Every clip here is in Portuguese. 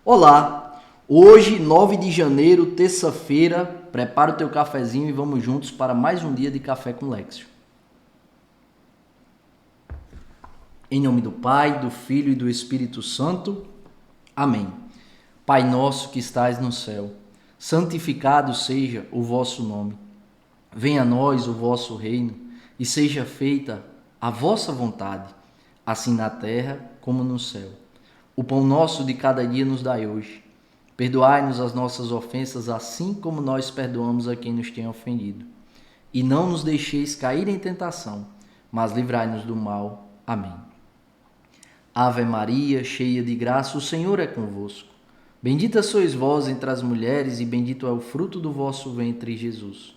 Olá! Hoje, 9 de janeiro, terça-feira, prepara o teu cafezinho e vamos juntos para mais um dia de Café com Lexio. Em nome do Pai, do Filho e do Espírito Santo. Amém. Pai nosso que estais no céu, santificado seja o vosso nome. Venha a nós o vosso reino e seja feita a vossa vontade, assim na terra como no céu. O pão nosso de cada dia nos dai hoje. Perdoai-nos as nossas ofensas, assim como nós perdoamos a quem nos tem ofendido. E não nos deixeis cair em tentação, mas livrai-nos do mal. Amém. Ave Maria, cheia de graça, o Senhor é convosco. Bendita sois vós entre as mulheres, e bendito é o fruto do vosso ventre, Jesus.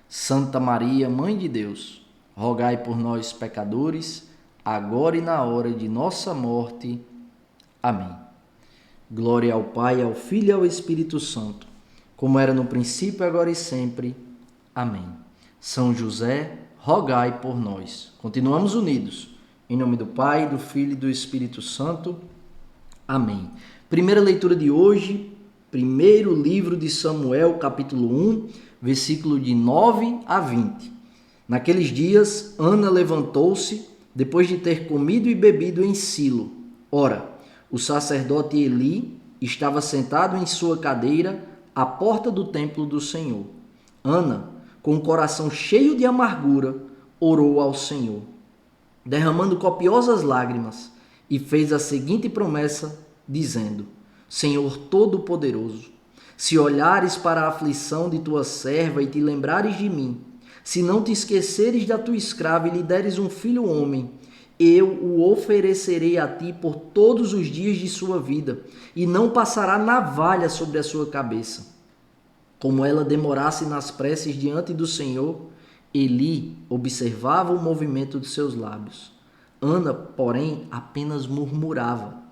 Santa Maria, Mãe de Deus, rogai por nós, pecadores, agora e na hora de nossa morte. Amém. Glória ao Pai, ao Filho e ao Espírito Santo, como era no princípio, agora e sempre. Amém. São José, rogai por nós. Continuamos unidos. Em nome do Pai, do Filho e do Espírito Santo. Amém. Primeira leitura de hoje, primeiro livro de Samuel, capítulo 1, versículo de 9 a 20. Naqueles dias, Ana levantou-se, depois de ter comido e bebido em Silo. Ora, o sacerdote Eli estava sentado em sua cadeira à porta do templo do Senhor. Ana, com o coração cheio de amargura, orou ao Senhor, derramando copiosas lágrimas, e fez a seguinte promessa, dizendo: Senhor Todo-Poderoso, se olhares para a aflição de tua serva e te lembrares de mim, se não te esqueceres da tua escrava e lhe deres um filho homem, eu o oferecerei a ti por todos os dias de sua vida, e não passará navalha sobre a sua cabeça. Como ela demorasse nas preces diante do Senhor, Eli observava o movimento de seus lábios. Ana, porém, apenas murmurava.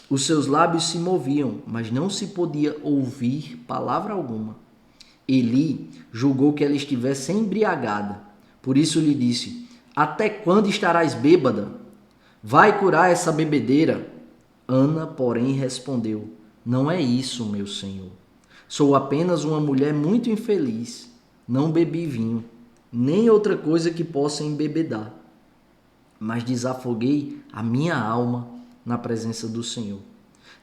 Os seus lábios se moviam, mas não se podia ouvir palavra alguma. Eli julgou que ela estivesse embriagada. Por isso lhe disse: Até quando estarás bêbada? Vai curar essa bebedeira. Ana, porém, respondeu: Não é isso, meu senhor. Sou apenas uma mulher muito infeliz. Não bebi vinho, nem outra coisa que possa embebedar, mas desafoguei a minha alma na presença do Senhor.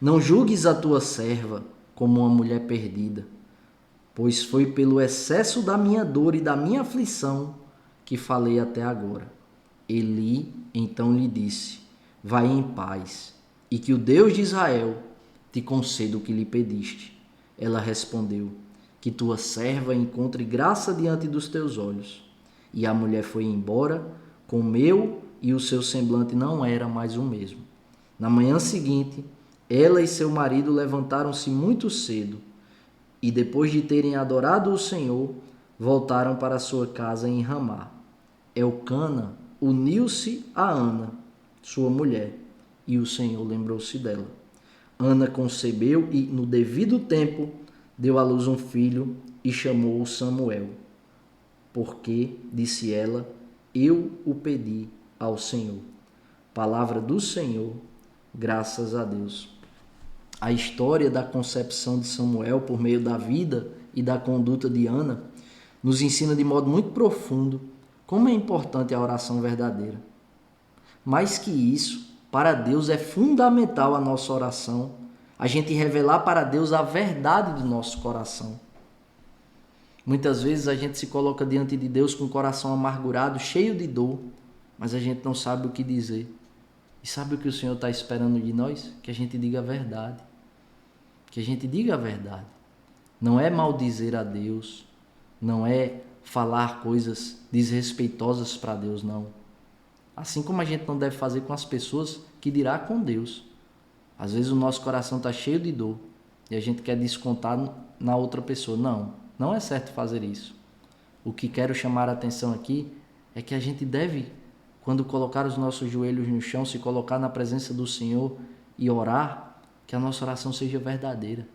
Não julgues a tua serva como uma mulher perdida, pois foi pelo excesso da minha dor e da minha aflição que falei até agora. Eli então lhe disse: Vai em paz, e que o Deus de Israel te conceda o que lhe pediste. Ela respondeu: Que tua serva encontre graça diante dos teus olhos. E a mulher foi embora, comeu, e o seu semblante não era mais o mesmo. Na manhã seguinte, ela e seu marido levantaram-se muito cedo, e depois de terem adorado o Senhor, voltaram para sua casa em Ramá. Elcana uniu-se a Ana, sua mulher, e o Senhor lembrou-se dela. Ana concebeu e, no devido tempo, deu à luz um filho e chamou-o Samuel, porque, disse ela, eu o pedi ao Senhor. Palavra do Senhor, graças a Deus. A história da concepção de Samuel por meio da vida e da conduta de Ana nos ensina de modo muito profundo como é importante a oração verdadeira. Mais que isso, para Deus é fundamental a nossa oração, a gente revelar para Deus a verdade do nosso coração. Muitas vezes a gente se coloca diante de Deus com o coração amargurado, cheio de dor, mas a gente não sabe o que dizer. E sabe o que o Senhor está esperando de nós? Que a gente diga a verdade. Que a gente diga a verdade. Não é maldizer a Deus, não é falar coisas desrespeitosas para Deus, não. Assim como a gente não deve fazer com as pessoas, que dirá com Deus. Às vezes o nosso coração está cheio de dor e a gente quer descontar na outra pessoa. Não é certo fazer isso. O que quero chamar a atenção aqui é que a gente deve, quando colocar os nossos joelhos no chão, se colocar na presença do Senhor e orar, que a nossa oração seja verdadeira.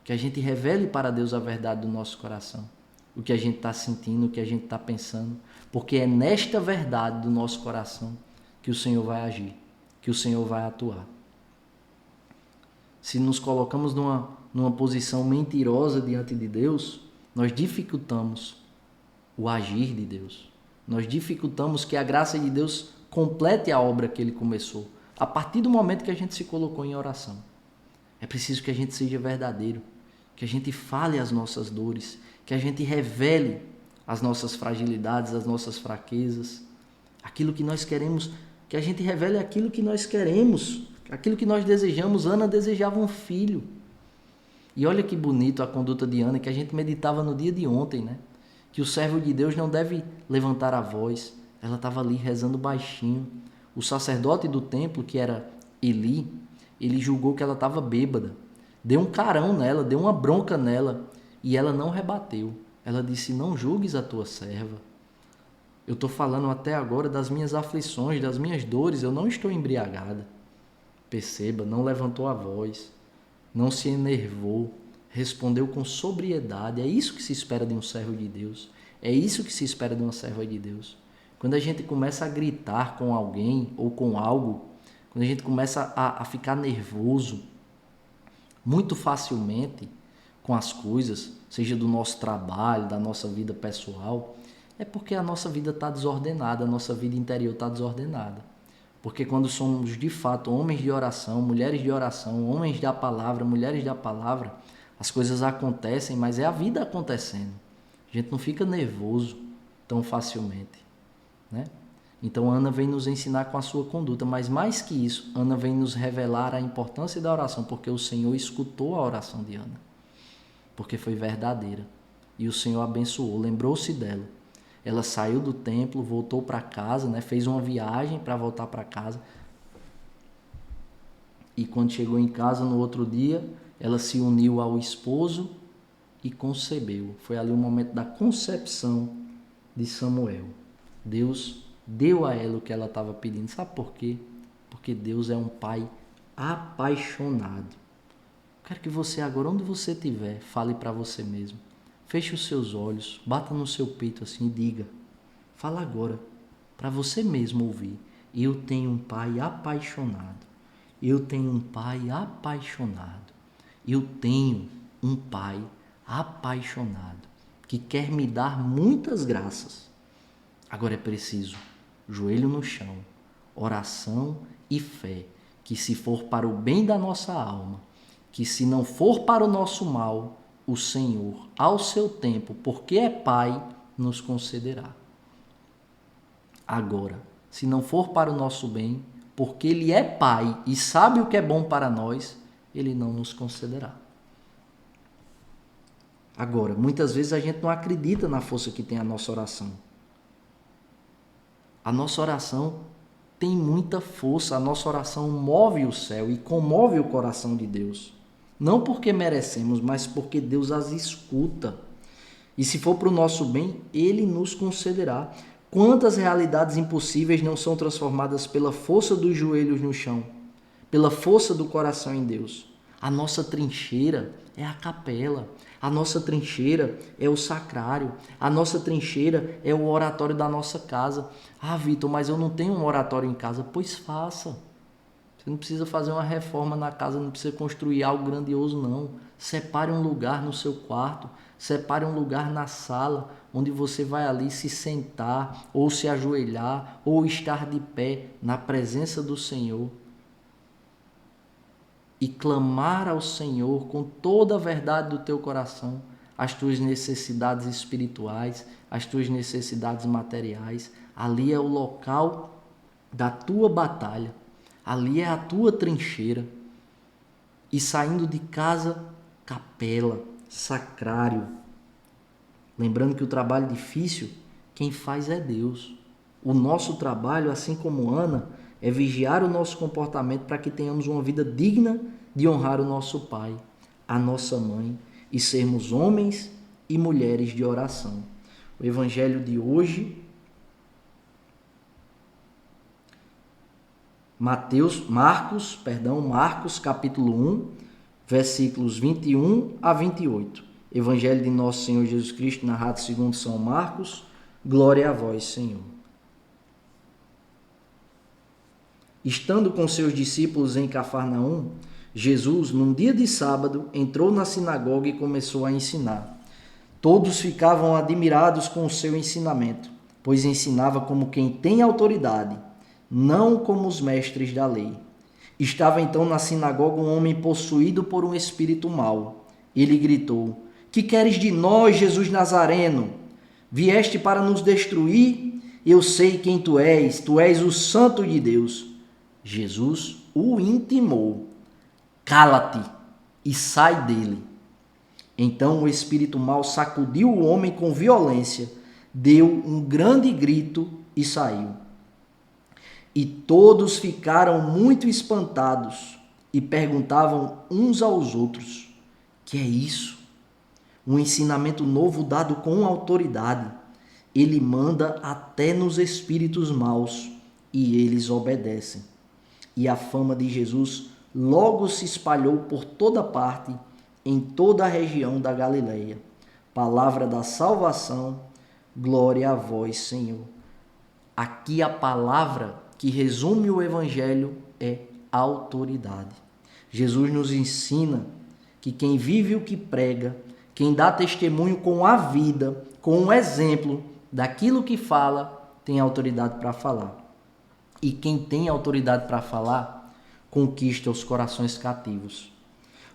Que a gente revele para Deus a verdade do nosso coração. O que a gente está sentindo, o que a gente está pensando. Porque é nesta verdade do nosso coração que o Senhor vai agir, que o Senhor vai atuar. se nos colocamos numa posição mentirosa diante de Deus, nós dificultamos o agir de Deus. Nós dificultamos que a graça de Deus complete a obra que Ele começou, a partir do momento que a gente se colocou em oração. É preciso que a gente seja verdadeiro, que a gente fale as nossas dores, que a gente revele as nossas fragilidades, as nossas fraquezas, aquilo que nós queremos, que a gente revele aquilo que nós queremos, aquilo que nós desejamos. Ana desejava um filho. E olha que bonito a conduta de Ana, que a gente meditava no dia de ontem, né? Que o servo de Deus não deve levantar a voz. Ela estava ali rezando baixinho. O sacerdote do templo, que era Eli, ele julgou que ela estava bêbada. Deu um carão nela, deu uma bronca nela, e ela não rebateu. Ela disse: não julgues a tua serva. Eu estou falando até agora das minhas aflições, das minhas dores, eu não estou embriagada. Perceba, não levantou a voz, não se enervou, respondeu com sobriedade. É isso que se espera de um servo de Deus. É isso que se espera de uma serva de Deus. Quando a gente começa a gritar com alguém ou com algo, quando a gente começa a ficar nervoso muito facilmente com as coisas, seja do nosso trabalho, da nossa vida pessoal, é porque a nossa vida está desordenada, a nossa vida interior está desordenada. Porque quando somos de fato homens de oração, mulheres de oração, homens da palavra, mulheres da palavra, as coisas acontecem, mas é a vida acontecendo. A gente não fica nervoso tão facilmente, né? Então Ana vem nos ensinar com a sua conduta, mas mais que isso, Ana vem nos revelar a importância da oração, porque o Senhor escutou a oração de Ana, porque foi verdadeira. E o Senhor abençoou, lembrou-se dela. Ela saiu do templo, voltou para casa, né? Fez uma viagem para voltar para casa. E quando chegou em casa no outro dia, ela se uniu ao esposo e concebeu. Foi ali o momento da concepção de Samuel. Deus deu a ela o que ela estava pedindo. Sabe por quê? Porque Deus é um pai apaixonado. Quero que você agora, onde você estiver, fale para você mesmo. Feche os seus olhos, bata no seu peito assim e diga. Fala agora, para você mesmo ouvir. Eu tenho um pai apaixonado. Eu tenho um pai apaixonado. Eu tenho um pai apaixonado que quer me dar muitas graças. Agora é preciso joelho no chão, oração e fé, que se for para o bem da nossa alma, que se não for para o nosso mal, o Senhor, ao seu tempo, porque é Pai, nos concederá. Agora, se não for para o nosso bem, porque Ele é Pai e sabe o que é bom para nós, Ele não nos concederá. Agora, muitas vezes a gente não acredita na força que tem a nossa oração. A nossa oração tem muita força, a nossa oração move o céu e comove o coração de Deus. Não porque merecemos, mas porque Deus as escuta. E se for para o nosso bem, Ele nos concederá. Quantas realidades impossíveis não são transformadas pela força dos joelhos no chão, pela força do coração em Deus? A nossa trincheira é a capela, a nossa trincheira é o sacrário, a nossa trincheira é o oratório da nossa casa. Ah, Vitor, mas eu não tenho um oratório em casa. Pois faça. Você não precisa fazer uma reforma na casa, não precisa construir algo grandioso, não. Separe um lugar no seu quarto, separe um lugar na sala, onde você vai ali se sentar, ou se ajoelhar, ou estar de pé na presença do Senhor. E clamar ao Senhor com toda a verdade do teu coração, as tuas necessidades espirituais, as tuas necessidades materiais. Ali é o local da tua batalha. Ali é a tua trincheira. E saindo de casa, capela, sacrário. Lembrando que o trabalho difícil, quem faz é Deus. O nosso trabalho, assim como Ana, é vigiar o nosso comportamento para que tenhamos uma vida digna de honrar o nosso pai, a nossa mãe, e sermos homens e mulheres de oração. O evangelho de hoje, Marcos, capítulo 1, versículos 21 a 28. Evangelho de nosso Senhor Jesus Cristo, narrado segundo São Marcos. Glória a vós, Senhor. Estando com seus discípulos em Cafarnaum, Jesus, num dia de sábado, entrou na sinagoga e começou a ensinar. Todos ficavam admirados com o seu ensinamento, pois ensinava como quem tem autoridade, não como os mestres da lei. Estava então na sinagoga um homem possuído por um espírito mau. Ele gritou: Que queres de nós, Jesus Nazareno? Vieste para nos destruir? Eu sei quem tu és o Santo de Deus. Jesus o intimou: Cala-te e sai dele. Então o espírito mau sacudiu o homem com violência, deu um grande grito e saiu. E todos ficaram muito espantados e perguntavam uns aos outros: Que é isso? Um ensinamento novo dado com autoridade. Ele manda até nos espíritos maus e eles obedecem. E a fama de Jesus logo se espalhou por toda parte, em toda a região da Galileia. Palavra da salvação, glória a vós, Senhor. Aqui a palavra que resume o Evangelho é autoridade. Jesus nos ensina que quem vive o que prega, quem dá testemunho com a vida, com o exemplo daquilo que fala, tem autoridade para falar. E quem tem autoridade para falar, conquista os corações cativos.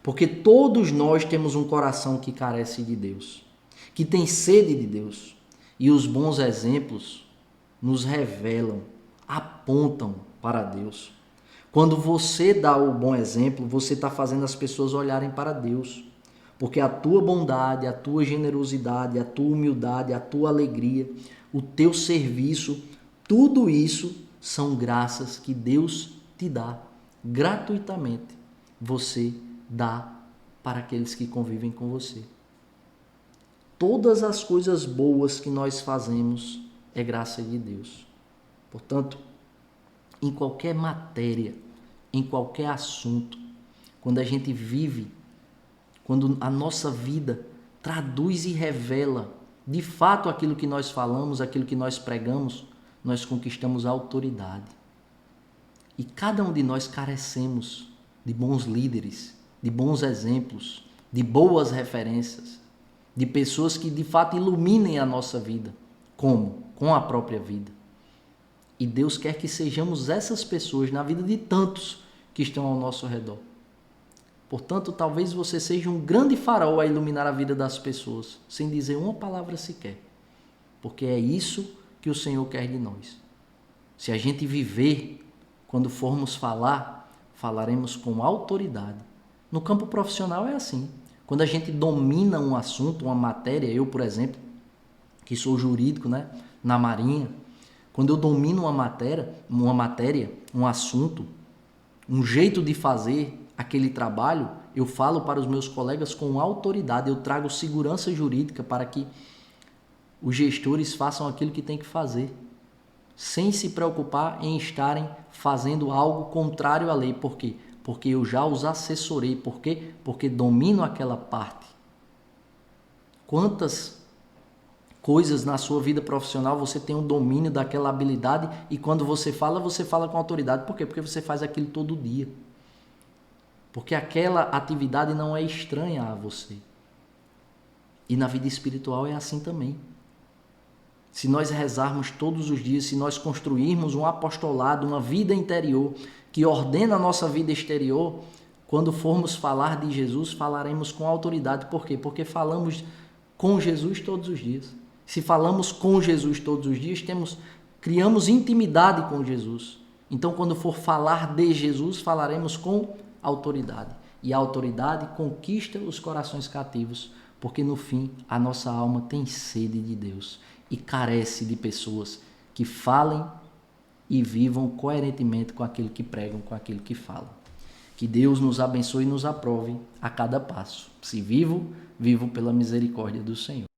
Porque todos nós temos um coração que carece de Deus, que tem sede de Deus. E os bons exemplos nos revelam, apontam para Deus. Quando você dá o bom exemplo, você está fazendo as pessoas olharem para Deus. Porque a tua bondade, a tua generosidade, a tua humildade, a tua alegria, o teu serviço, tudo isso são graças que Deus te dá gratuitamente. Você dá para aqueles que convivem com você. Todas as coisas boas que nós fazemos é graça de Deus. Portanto, em qualquer matéria, em qualquer assunto, quando a gente vive, quando a nossa vida traduz e revela de fato aquilo que nós falamos, aquilo que nós pregamos, nós conquistamos a autoridade. E cada um de nós carecemos de bons líderes, de bons exemplos, de boas referências, de pessoas que de fato iluminem a nossa vida. Como? Com a própria vida. E Deus quer que sejamos essas pessoas na vida de tantos que estão ao nosso redor. Portanto, talvez você seja um grande farol a iluminar a vida das pessoas, sem dizer uma palavra sequer. Porque é isso que o Senhor quer de nós. Se a gente viver, quando formos falar, falaremos com autoridade. No campo profissional é assim. Quando a gente domina um assunto, uma matéria, eu, por exemplo, que sou jurídico, na Marinha, quando eu domino uma matéria, um assunto, um jeito de fazer aquele trabalho, eu falo para os meus colegas com autoridade, eu trago segurança jurídica para que os gestores façam aquilo que tem que fazer, sem se preocupar em estarem fazendo algo contrário à lei. Por quê? Porque eu já os assessorei. Por quê? Porque domino aquela parte. Quantas coisas na sua vida profissional você tem um domínio daquela habilidade e quando você fala com autoridade. Por quê? Porque você faz aquilo todo dia. Porque aquela atividade não é estranha a você. E na vida espiritual é assim também. Se nós rezarmos todos os dias, se nós construirmos um apostolado, uma vida interior que ordena a nossa vida exterior, quando formos falar de Jesus, falaremos com autoridade. Por quê? Porque falamos com Jesus todos os dias. Se falamos com Jesus todos os dias, criamos intimidade com Jesus. Então, quando for falar de Jesus, falaremos com autoridade. E a autoridade conquista os corações cativos, porque no fim a nossa alma tem sede de Deus e carece de pessoas que falem e vivam coerentemente com aquilo que pregam, com aquilo que falam. Que Deus nos abençoe e nos aprove a cada passo. Se vivo, vivo pela misericórdia do Senhor.